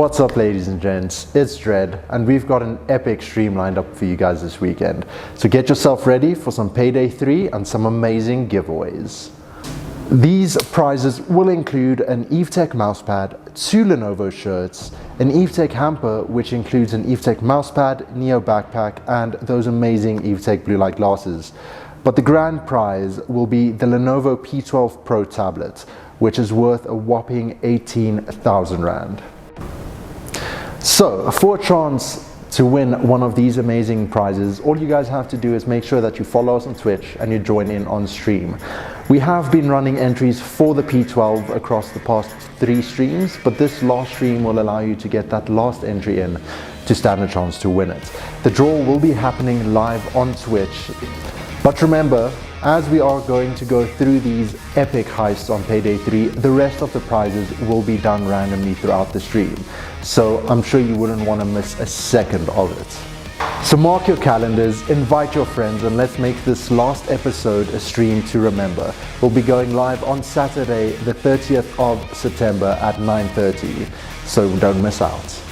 What's up, ladies and gents, it's Dread, and we've got an epic stream lined up for you guys this weekend. So get yourself ready for some Payday 3 and some amazing giveaways. These prizes will include an Evetech mousepad, 2 Lenovo shirts, an Evetech hamper which includes an Evetech mousepad, Neo backpack, and those amazing Evetech blue light glasses. But the grand prize will be the Lenovo P12 Pro tablet, which is worth a whopping 18,000 Rand. So, for a chance to win one of these amazing prizes, all you guys have to do is make sure that you follow us on Twitch and you join in on stream. We have been running entries for the P12 across the past 3 streams, but this last stream will allow you to get that last entry in to stand a chance to win it. The draw will be happening live on Twitch. But remember, as we are going to go through these epic heists on Payday 3, the rest of the prizes will be done randomly throughout the stream. So I'm sure you wouldn't want to miss a second of it. So mark your calendars, invite your friends, and let's make this last episode a stream to remember. We'll be going live on Saturday, the 30th of September at 9:30, so don't miss out.